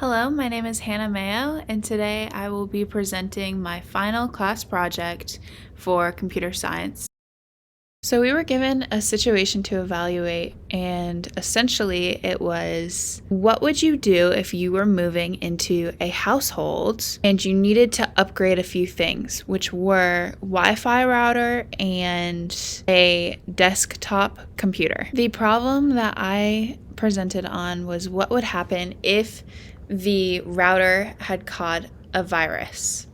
Hello, my name is Hannah Mayo, and today I will be presenting my final class project for computer science. So we were given a situation to evaluate, and essentially it was, what would you do if you were moving into a household and you needed to upgrade a few things, which were Wi-Fi router and a desktop computer. The problem that I presented on was what would happen if the router had caught a virus.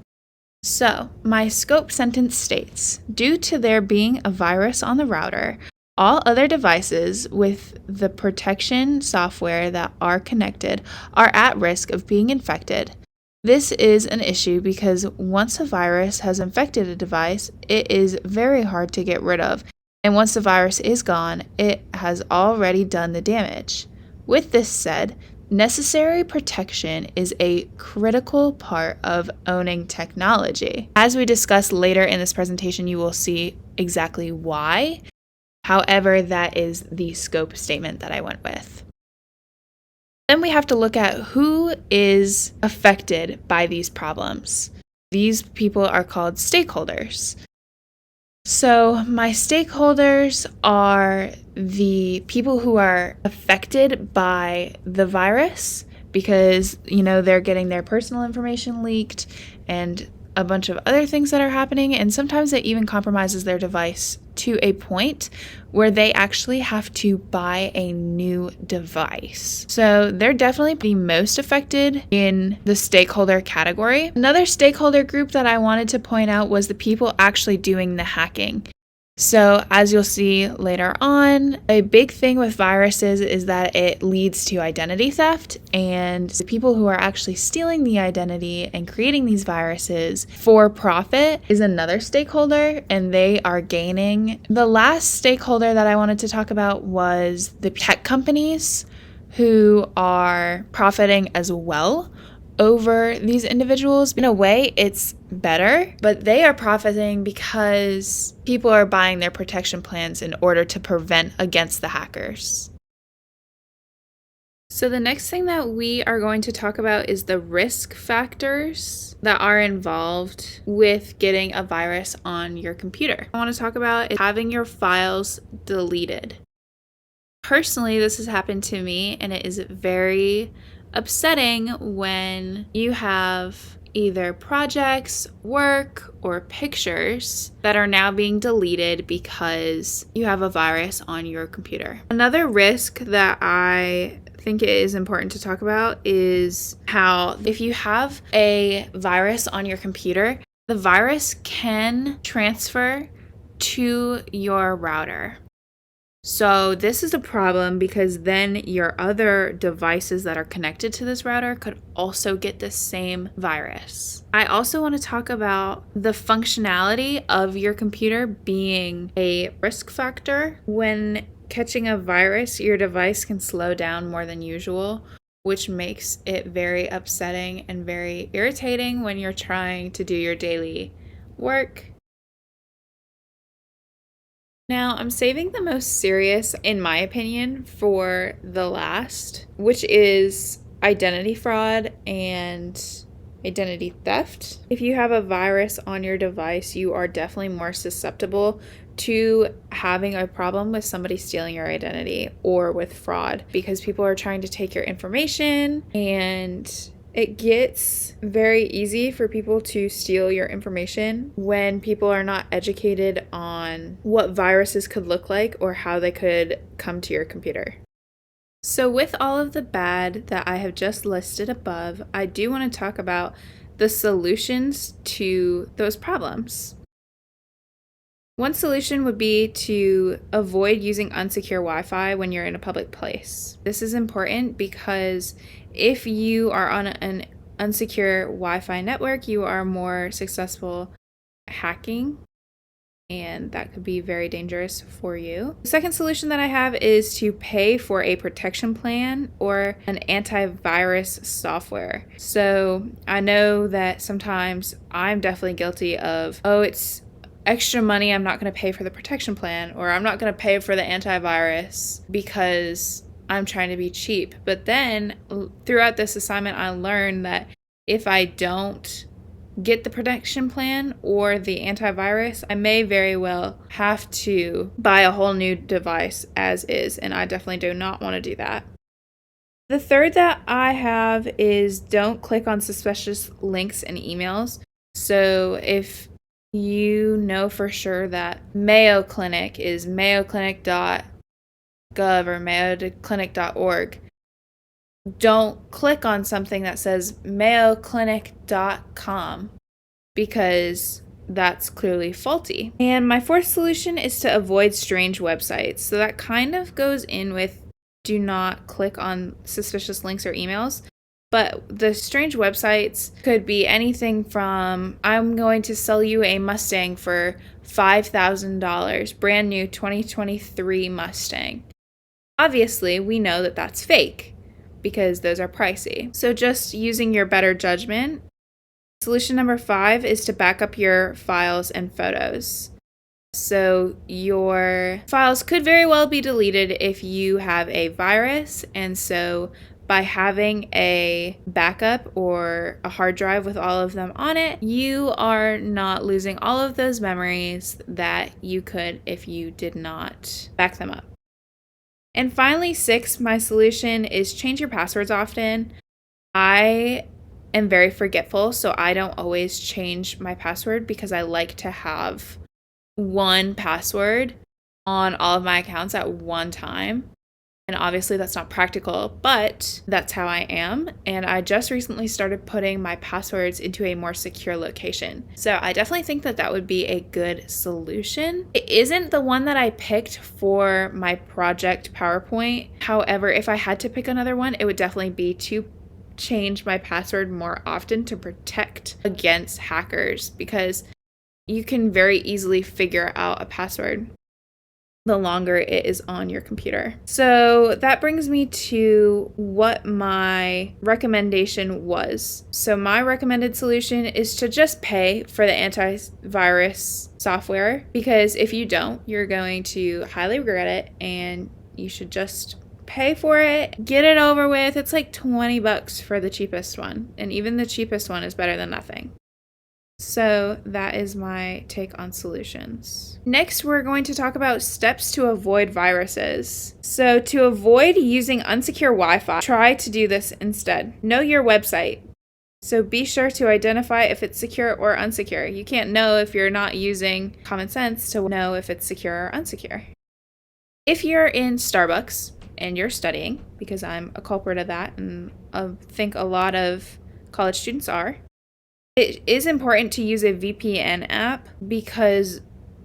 So, my scope sentence states, due to there being a virus on the router, all other devices with the protection software that are connected are at risk of being infected. This is an issue because once a virus has infected a device, it is very hard to get rid of. And once the virus is gone, it has already done the damage. With this said, necessary protection is a critical part of owning technology. As we discuss later in this presentation, you will see exactly why. However, that is the scope statement that I went with. Then we have to look at who is affected by these problems. These people are called stakeholders. So my stakeholders are the people who are affected by the virus because, they're getting their personal information leaked and a bunch of other things that are happening. And sometimes it even compromises their device to a point where they actually have to buy a new device. So they're definitely the most affected in the stakeholder category. Another stakeholder group that I wanted to point out was the people actually doing the hacking. So as you'll see later on, a big thing with viruses is that it leads to identity theft, and the people who are actually stealing the identity and creating these viruses for profit is another stakeholder, and they are gaining. The last stakeholder that I wanted to talk about was the tech companies who are profiting as well over these individuals. In a way, it's better, but they are profiting because people are buying their protection plans in order to prevent against the hackers. So the next thing that we are going to talk about is the risk factors that are involved with getting a virus on your computer. I want to talk about is having your files deleted. Personally, this has happened to me, and it is very upsetting when you have either projects, work, or pictures that are now being deleted because you have a virus on your computer. Another risk that I think it is important to talk about is how if you have a virus on your computer, the virus can transfer to your router. So this is a problem because then your other devices that are connected to this router could also get the same virus. I also want to talk about the functionality of your computer being a risk factor. When catching a virus, your device can slow down more than usual, which makes it very upsetting and very irritating when you're trying to do your daily work. Now, I'm saving the most serious, in my opinion, for the last, which is identity fraud and identity theft. If you have a virus on your device, you are definitely more susceptible to having a problem with somebody stealing your identity or with fraud because people are trying to take your information, and it gets very easy for people to steal your information when people are not educated on what viruses could look like or how they could come to your computer. So with all of the bad that I have just listed above, I do want to talk about the solutions to those problems. One solution would be to avoid using unsecure Wi-Fi when you're in a public place. This is important because if you are on an unsecure Wi-Fi network, you are more successful hacking, and that could be very dangerous for you. The second solution that I have is to pay for a protection plan or an antivirus software. So I know that sometimes I'm definitely guilty of, it's extra money, I'm not going to pay for the protection plan, or I'm not going to pay for the antivirus because I'm trying to be cheap. But then throughout this assignment, I learned that if I don't get the protection plan or the antivirus, I may very well have to buy a whole new device as is, and I definitely do not want to do that. The third that I have is don't click on suspicious links and emails. So if you know for sure that Mayo Clinic is mayoclinic.gov or mayoclinic.org, don't click on something that says mayoclinic.com because that's clearly faulty. And my fourth solution is to avoid strange websites. So that kind of goes in with do not click on suspicious links or emails. But the strange websites could be anything from I'm going to sell you a Mustang for $5,000, brand new 2023 Mustang. Obviously, we know that that's fake because those are pricey. So just using your better judgment. Solution number 5 is to back up your files and photos. So your files could very well be deleted if you have a virus, and so by having a backup or a hard drive with all of them on it, you are not losing all of those memories that you could if you did not back them up. And finally, 6, my solution is change your passwords often. I am very forgetful, so I don't always change my password because I like to have one password on all of my accounts at one time. And obviously that's not practical, but that's how I am. And I just recently started putting my passwords into a more secure location. So I definitely think that that would be a good solution. It isn't the one that I picked for my project PowerPoint. However, if I had to pick another one, it would definitely be to change my password more often to protect against hackers, because you can very easily figure out a password the longer it is on your computer. So that brings me to what my recommendation was. So my recommended solution is to just pay for the antivirus software, because if you don't, you're going to highly regret it, and you should just pay for it, get it over with. It's like $20 for the cheapest one, and even the cheapest one is better than nothing. So that is my take on solutions. Next, we're going to talk about steps to avoid viruses. So to avoid using unsecure Wi-Fi, try to do this instead. Know your website. So be sure to identify if it's secure or unsecure. You can't know if you're not using common sense to know if it's secure or unsecure. If you're in Starbucks and you're studying, because I'm a culprit of that, and I think a lot of college students are, it is important to use a VPN app because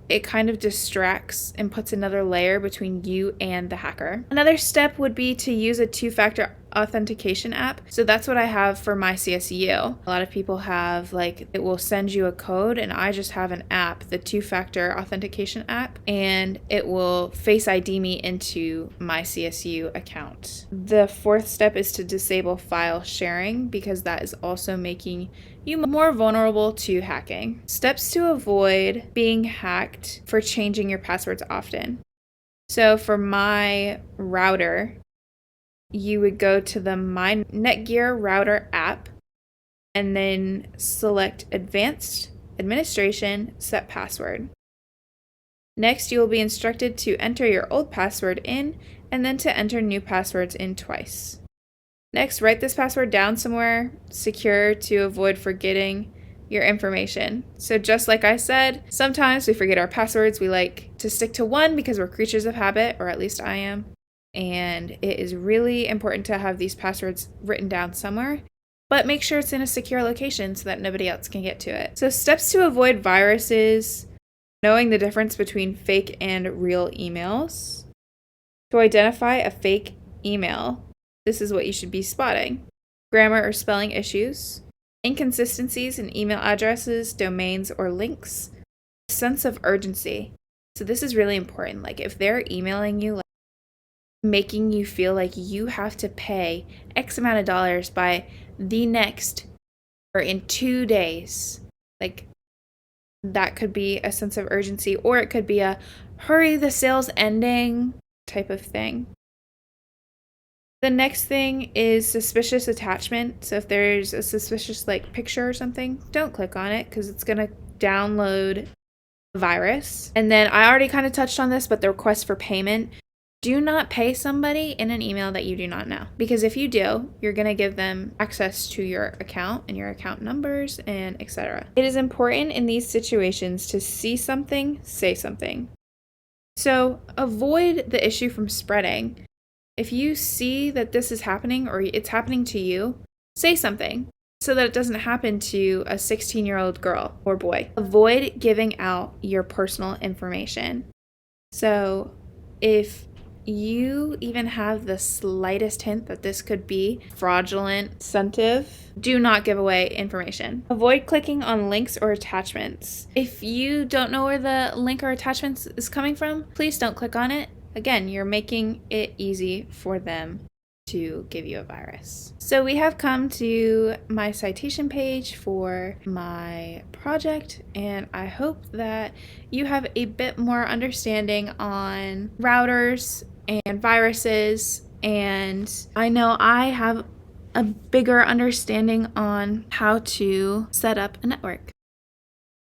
it kind of distracts and puts another layer between you and the hacker. Another step would be to use a two-factor authentication app. So that's what I have for my CSU. A lot of people have, like, it will send you a code, and I just have an app, the two-factor authentication app, and it will Face ID me into my CSU account. The fourth step is to disable file sharing, because that is also making you more vulnerable to hacking. Steps to avoid being hacked for changing your passwords often. So for my router, you would go to the My Netgear router app and then select Advanced Administration, Set Password. Next, you will be instructed to enter your old password in and then to enter new passwords in twice. Next, write this password down somewhere secure to avoid forgetting your information. So just like I said, sometimes we forget our passwords. We like to stick to one because we're creatures of habit, or at least I am. And it is really important to have these passwords written down somewhere, but make sure it's in a secure location so that nobody else can get to it. So steps to avoid viruses: knowing the difference between fake and real emails. To identify a fake email, this is what you should be spotting: grammar or spelling issues, inconsistencies in email addresses, domains, or links, a sense of urgency. So this is really important. Like if they're emailing you, like, making you feel like you have to pay X amount of dollars by the next or in 2 days, like that could be a sense of urgency, or it could be a hurry, the sale's ending type of thing. The next thing is suspicious attachment. So if there's a suspicious picture or something, don't click on it because it's going to download a virus. And then I already kind of touched on this, but the request for payment. Do not pay somebody in an email that you do not know, because if you do, you're going to give them access to your account and your account numbers and etc. It is important in these situations to see something, say something. So avoid the issue from spreading. If you see that this is happening or it's happening to you, say something so that it doesn't happen to a 16-year-old girl or boy. Avoid giving out your personal information. So if you even have the slightest hint that this could be fraudulent incentive, do not give away information. Avoid clicking on links or attachments. If you don't know where the link or attachments is coming from, please don't click on it. Again, you're making it easy for them to give you a virus. So we have come to my citation page for my project, and I hope that you have a bit more understanding on routers and viruses, and I know I have a bigger understanding on how to set up a network.